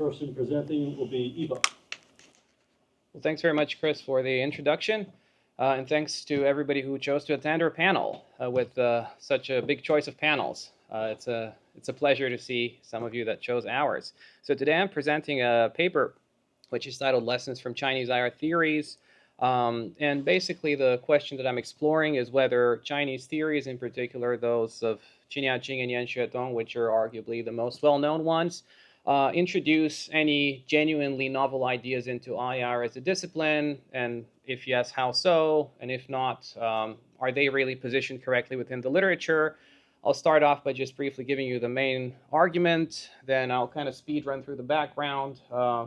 person presenting will be Ivo. Well, thanks very much, Chris, for the introduction. And thanks to everybody who chose to attend our panel with such a big choice of panels. It's a pleasure to see some of you that chose ours. So today I'm presenting a paper which is titled Lessons from Chinese IR Theories. And basically the question that I'm exploring is whether Chinese theories, in particular those of Qin Yaqing and Yan Xuetong, which are arguably the most well-known ones, introduce any genuinely novel ideas into IR as a discipline, and if yes, how so? And if not, are they really positioned correctly within the literature? I'll start off by just briefly giving you the main argument, then I'll kind of speed run through the background,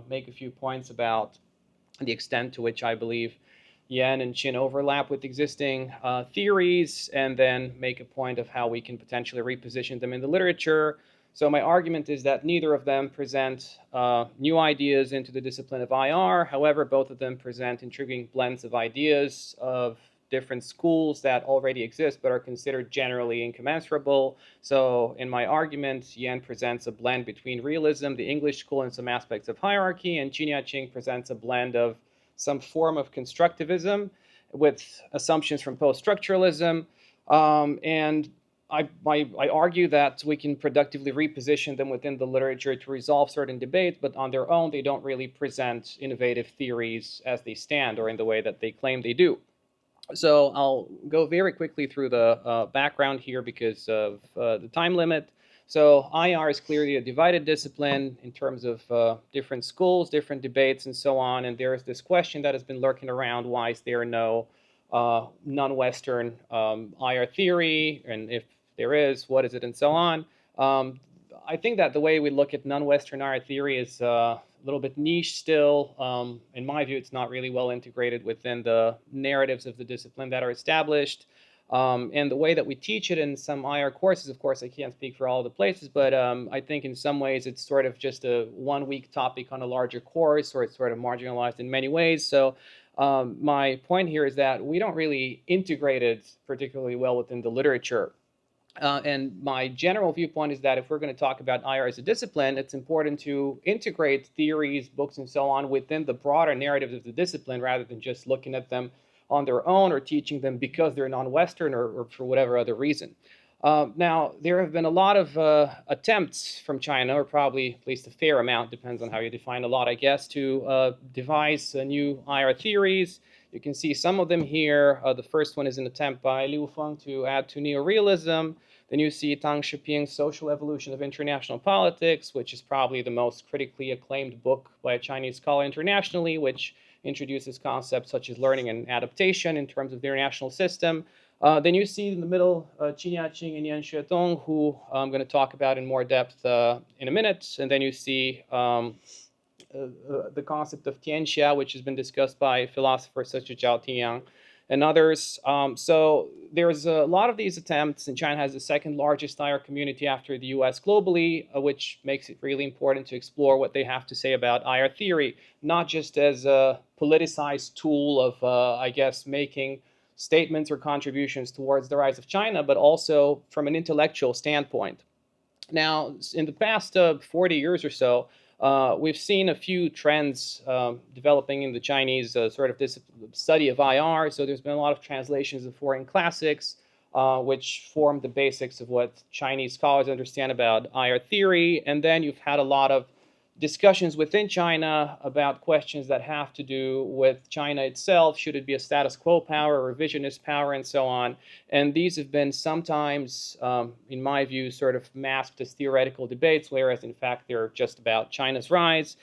make a few points about the extent to which I believe Yan and Qin overlap with existing theories, and then make a point of how we can potentially reposition them in the literature. So my argument is that neither of them present new ideas into the discipline of IR. However, both of them present intriguing blends of ideas of different schools that already exist but are considered generally incommensurable. So in my argument, Yan presents a blend between realism, the English school, and some aspects of hierarchy, and Qin Yaqing presents a blend of some form of constructivism with assumptions from post-structuralism. And I argue that we can productively reposition them within the literature to resolve certain debates, but on their own, they don't really present innovative theories as they stand or in the way that they claim they do. So I'll go very quickly through the background here because of the time limit. So IR is clearly a divided discipline in terms of different schools, different debates, and so on. And there's this question that has been lurking around: why is there no non-Western IR theory? And if there is, what is it, and so on? I think that the way we look at non-Western IR theory is a little bit niche still. In my view, it's not really well integrated within the narratives of the discipline that are established. And the way that we teach it in some IR courses, of course, I can't speak for all the places, but I think in some ways it's sort of just a one-week topic on a larger course, or it's sort of marginalized in many ways. So my point here is that we don't really integrate it particularly well within the literature. And my general viewpoint is that if we're going to talk about IR as a discipline, it's important to integrate theories, books, and so on within the broader narratives of the discipline, rather than just looking at them on their own or teaching them because they're non-Western or for whatever other reason. Now, there have been a lot of attempts from China, or probably at least a fair amount, depends on how you define a lot, I guess, to devise new IR theories. You can see some of them here. The first one is an attempt by Liu Feng to add to neorealism. Then you see Tang Shiping's Social Evolution of International Politics, which is probably the most critically acclaimed book by a Chinese scholar internationally, which introduces concepts such as learning and adaptation in terms of the international system. Then you see in the middle Qin Yaqing and Yan Xuetong, who I'm going to talk about in more depth in a minute. And then you see the concept of tianxia, which has been discussed by philosophers such as Zhao Tiyang and others. So there's a lot of these attempts, and China has the second largest IR community after the US globally, which makes it really important to explore what they have to say about IR theory, not just as a politicized tool of, I guess, making statements or contributions towards the rise of China, but also from an intellectual standpoint. Now, in the past 40 years or so, we've seen a few trends developing in the Chinese sort of this study of IR. So there's been a lot of translations of foreign classics, which form the basics of what Chinese scholars understand about IR theory. And then you've had a lot of discussions within China about questions that have to do with China itself. Should it be a status quo power, revisionist power, and so on? And these have been sometimes, in my view, sort of masked as theoretical debates, whereas in fact they're just about China's rise.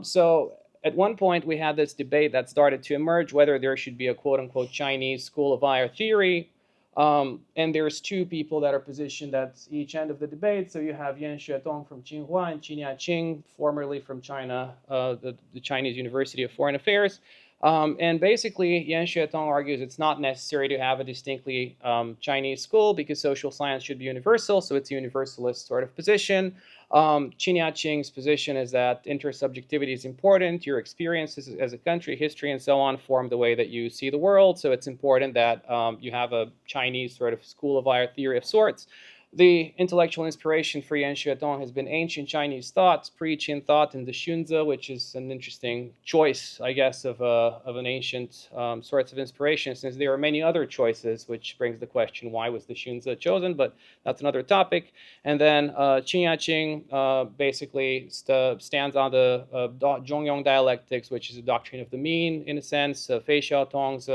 So at one point we had this debate that started to emerge whether there should be a quote-unquote Chinese school of IR theory. And there's two people that are positioned at each end of the debate. So you have Yan Xuetong from Tsinghua and Qin Yaqing, formerly from China, the Chinese University of Foreign Affairs. And basically, Yan Xuetong argues it's not necessary to have a distinctly Chinese school because social science should be universal, so it's a universalist sort of position. Qin Yaqing's position is that intersubjectivity is important. Your experiences as a country, history, and so on form the way that you see the world. So it's important that you have a Chinese sort of school of IR theory of sorts. The intellectual inspiration for Yan Xuetong has been ancient Chinese thought, pre-Qin thought, and the Xunzi, which is an interesting choice, I guess, of an ancient source of inspiration, since there are many other choices, which brings the question, why was the Xunzi chosen? But that's another topic. And then Qin Yaqing basically stands on the Zhongyong dialectics, which is a doctrine of the mean, in a sense. Fei Xiaotong's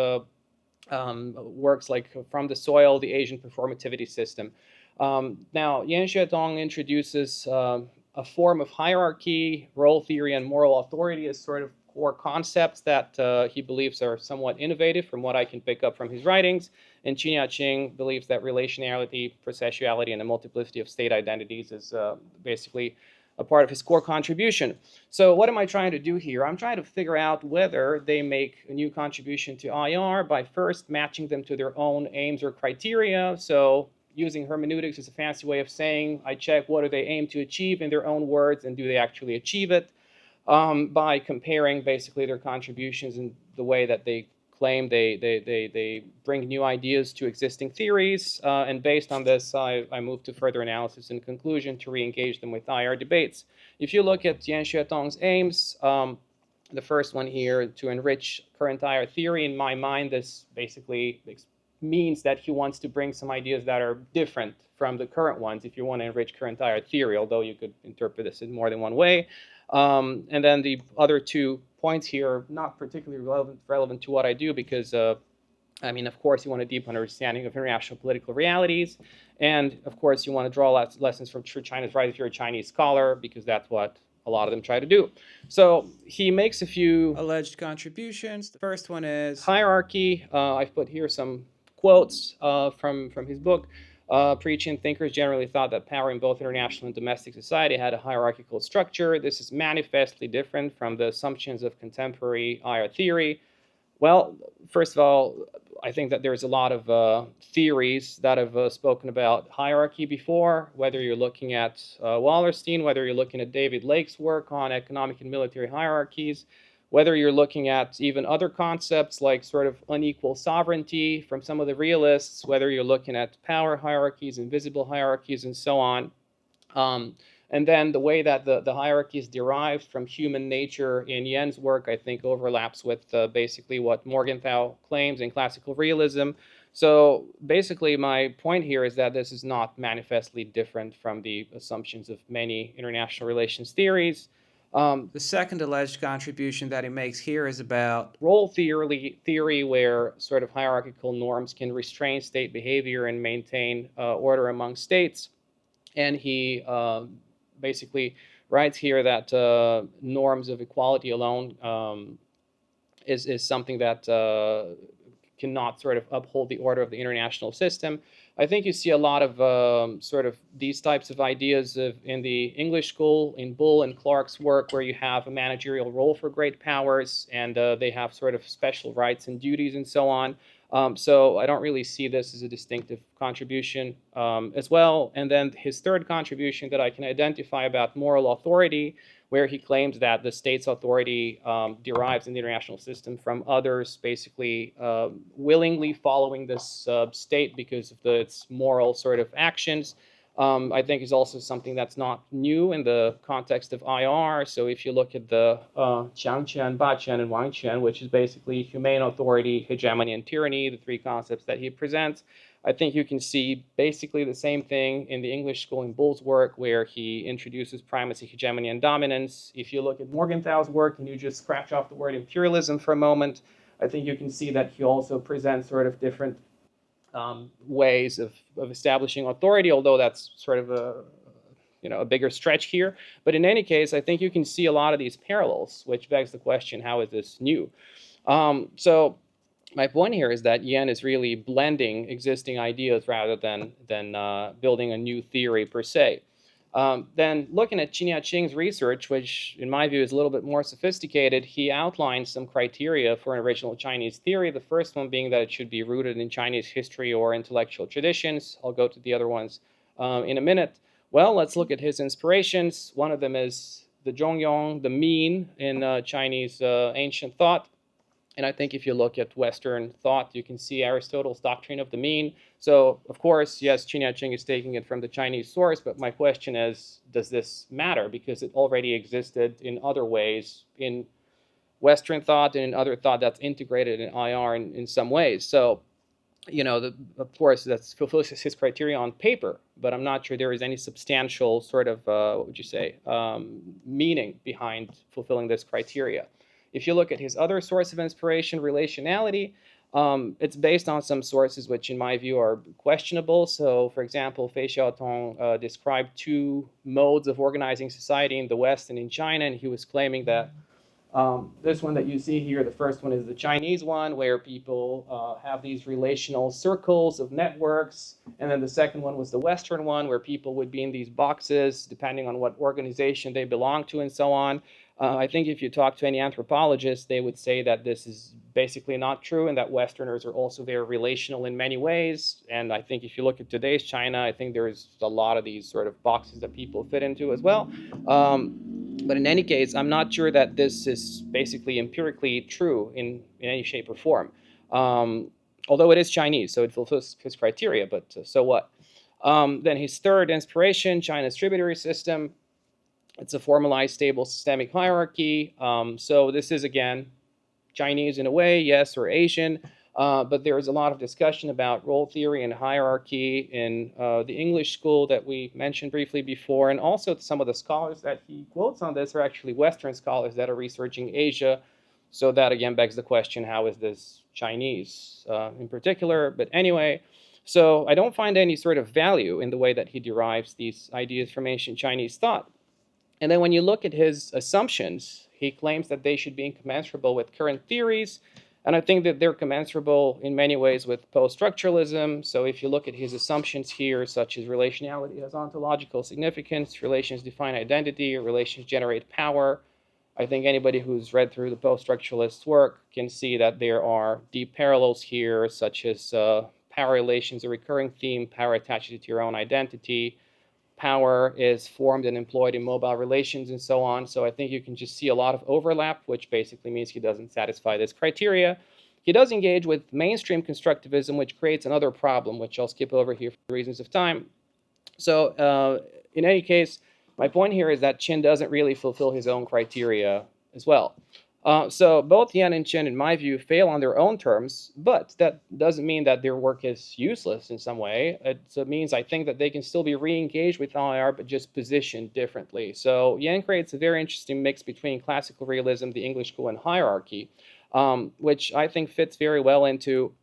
works like From the Soil, the Asian Performativity System. Now, Yan Xuetong introduces a form of hierarchy, role theory, and moral authority as sort of core concepts that he believes are somewhat innovative from what I can pick up from his writings. And Qin Yaqing believes that relationality, processuality, and the multiplicity of state identities is basically a part of his core contribution. So what am I trying to do here? I'm trying to figure out whether they make a new contribution to IR by first matching them to their own aims or criteria. So using hermeneutics is a fancy way of saying I check what do they aim to achieve in their own words and do they actually achieve it, by comparing basically their contributions in the way that they claim they bring new ideas to existing theories, and based on this I move to further analysis and conclusion to re-engage them with IR debates. If you look at Yan Xuetong's aims, the first one here, to enrich current IR theory, in my mind this basically means that he wants to bring some ideas that are different from the current ones if you want to enrich current IR theory, although you could interpret this in more than one way. And then the other 2 points here are not particularly relevant to what I do because, I mean, of course, you want a deep understanding of international political realities. And, of course, you want to draw lessons from China's rise if you're a Chinese scholar, because that's what a lot of them try to do. So he makes a few alleged contributions. The first one is hierarchy. I've put here some quotes from his book. Pre-Qin thinkers generally thought that power in both international and domestic society had a hierarchical structure. This is manifestly different from the assumptions of contemporary IR theory. Well, first of all, I think that there's a lot of theories that have spoken about hierarchy before, whether you're looking at Wallerstein, whether you're looking at David Lake's work on economic and military hierarchies, whether you're looking at even other concepts like sort of unequal sovereignty from some of the realists, whether you're looking at power hierarchies, invisible hierarchies, and so on. And then the way that the hierarchy is derived from human nature in Yen's work, I think, overlaps with basically what Morgenthau claims in classical realism. So basically, my point here is that this is not manifestly different from the assumptions of many international relations theories. The second alleged contribution that he makes here is about role theory, where sort of hierarchical norms can restrain state behavior and maintain order among states. And he basically writes here that norms of equality alone is something that cannot sort of uphold the order of the international system. I think you see a lot of sort of these types of ideas in the English school, in Bull and Clark's work, where you have a managerial role for great powers, and they have sort of special rights and duties and so on. So I don't really see this as a distinctive contribution as well. And then his third contribution that I can identify about moral authority, where he claims that the state's authority derives in the international system from others basically willingly following this state because of its moral sort of actions. I think is also something that's not new in the context of IR. So if you look at the Qiangqian, Baqian, and Wangqian, which is basically humane authority, hegemony, and tyranny, the 3 concepts that he presents, I think you can see basically the same thing in the English school in Bull's work, where he introduces primacy, hegemony, and dominance. If you look at Morgenthau's work and you just scratch off the word imperialism for a moment, I think you can see that he also presents sort of different ways of establishing authority, although that's sort of a bigger stretch here. But in any case, I think you can see a lot of these parallels, which begs the question, how is this new? So my point here is that Yen is really blending existing ideas rather than building a new theory per se. Then looking at Qin Yaqing's research, which in my view is a little bit more sophisticated, he outlines some criteria for an original Chinese theory. The first one being that it should be rooted in Chinese history or intellectual traditions. I'll go to the other ones in a minute. Well, let's look at his inspirations. One of them is the Zhongyong, the mean in Chinese ancient thought. And I think if you look at Western thought, you can see Aristotle's doctrine of the mean. So, of course, yes, Qin Yaqing is taking it from the Chinese source, but my question is, does this matter? Because it already existed in other ways in Western thought and in other thought that's integrated in IR in some ways. So, of course, that fulfills his criteria on paper, but I'm not sure there is any substantial sort of, what would you say, meaning behind fulfilling this criteria. If you look at his other source of inspiration, relationality, it's based on some sources which, in my view, are questionable. So, for example, Xuetong described two modes of organizing society in the West and in China, and he was claiming that this one that you see here, the first one is the Chinese one, where people have these relational circles of networks. And then the second one was the Western one, where people would be in these boxes, depending on what organization they belong to and so on. I think if you talk to any anthropologist, they would say that this is basically not true and that Westerners are also very relational in many ways. And I think if you look at today's China, I think there's a lot of these sort of boxes that people fit into as well. But in any case, I'm not sure that this is basically empirically true in any shape or form. Although it is Chinese, so it fulfills his criteria, but so what? Then his third inspiration, China's tributary system. It's a formalized, stable systemic hierarchy. So this is, again, Chinese in a way, yes, or Asian. But there is a lot of discussion about role theory and hierarchy in the English school that we mentioned briefly before. And also some of the scholars that he quotes on this are actually Western scholars that are researching Asia. So that, again, begs the question, how is this Chinese in particular? But anyway, so I don't find any sort of value in the way that he derives these ideas from ancient Chinese thought. And then when you look at his assumptions, he claims that they should be incommensurable with current theories. And I think that they're commensurable in many ways with post-structuralism. So if you look at his assumptions here, such as relationality has ontological significance, relations define identity, relations generate power, I think anybody who's read through the post-structuralist work can see that there are deep parallels here, such as power relations, a recurring theme, power attaches to your own identity, power is formed and employed in mobile relations and so on. So I think you can just see a lot of overlap, which basically means he doesn't satisfy this criteria. He does engage with mainstream constructivism, which creates another problem, which I'll skip over here for reasons of time. So in any case, my point here is that Qin doesn't really fulfill his own criteria as well. So both Yan and Chen, in my view, fail on their own terms, but that doesn't mean that their work is useless in some way. It means I think that they can still be re-engaged with IR, but just positioned differently. So Yan creates a very interesting mix between classical realism, the English school, and hierarchy, which I think fits very well into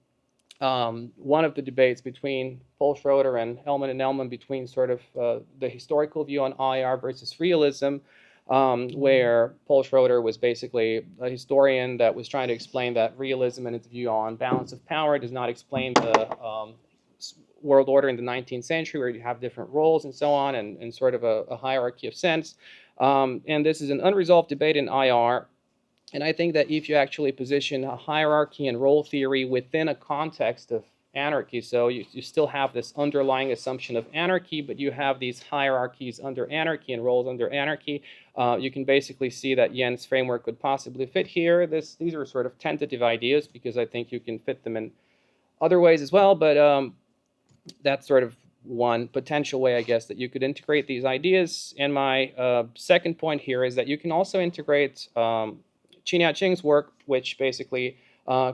one of the debates between Paul Schroeder and Ellman between sort of the historical view on IR versus realism, where Paul Schroeder was basically a historian that was trying to explain that realism and its view on balance of power does not explain the world order in the 19th century, where you have different roles and so on, and sort of a hierarchy of sense. And this is an unresolved debate in IR. And I think that if you actually position a hierarchy and role theory within a context of anarchy, so you still have this underlying assumption of anarchy, but you have these hierarchies under anarchy and roles under anarchy, you can basically see that Yen's framework could possibly fit here. These are sort of tentative ideas because I think you can fit them in other ways as well, but that's sort of one potential way, I guess, that you could integrate these ideas. And my second point here is that you can also integrate Qin Yaqing's work, which basically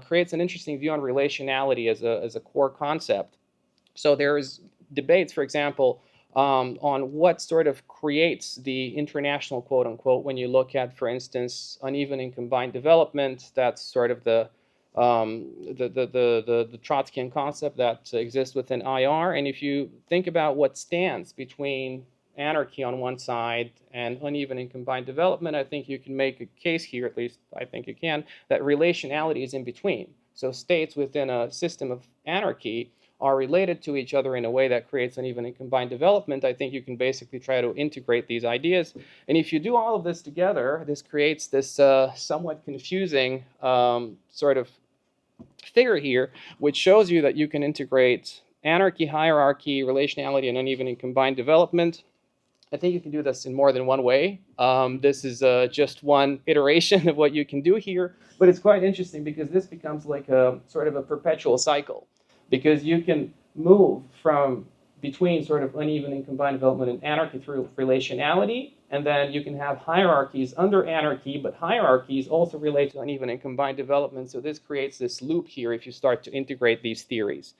creates an interesting view on relationality as a core concept. So there's debates, for example, on what sort of creates the international quote unquote when you look at, for instance, uneven and combined development. That's sort of the Trotskyan concept that exists within IR. And if you think about what stands between anarchy on one side and uneven and combined development, I think you can make a case here, at least I think you can, that relationality is in between. So states within a system of anarchy are related to each other in a way that creates uneven and combined development. I think you can basically try to integrate these ideas. And if you do all of this together, this creates this somewhat confusing sort of figure here, which shows you that you can integrate anarchy, hierarchy, relationality, and uneven and combined development I think you can do this in more than one way. This is just one iteration of what you can do here, but it's quite interesting because this becomes like a sort of a perpetual cycle, because you can move from between sort of uneven and combined development and anarchy through relationality, and then you can have hierarchies under anarchy, but hierarchies also relate to uneven and combined development, so this creates this loop here if you start to integrate these theories.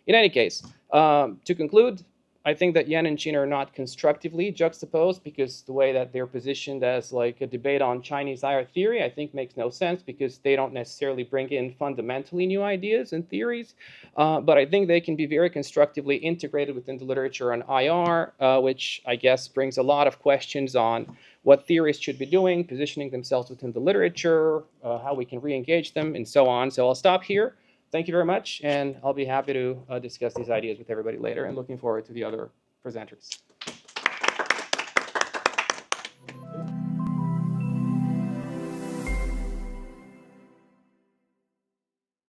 In any case, to conclude, I think that Yan and Qin are not constructively juxtaposed, because the way that they're positioned as like a debate on Chinese higher theory, I think makes no sense, because they don't necessarily bring in fundamentally new ideas and theories. But I think they can be very constructively integrated within the literature on IR, which I guess brings a lot of questions on what theorists should be doing, positioning themselves within the literature, how we can re-engage them, and so on. So I'll stop here. Thank you very much, and I'll be happy to discuss these ideas with everybody later, and looking forward to the other presenters.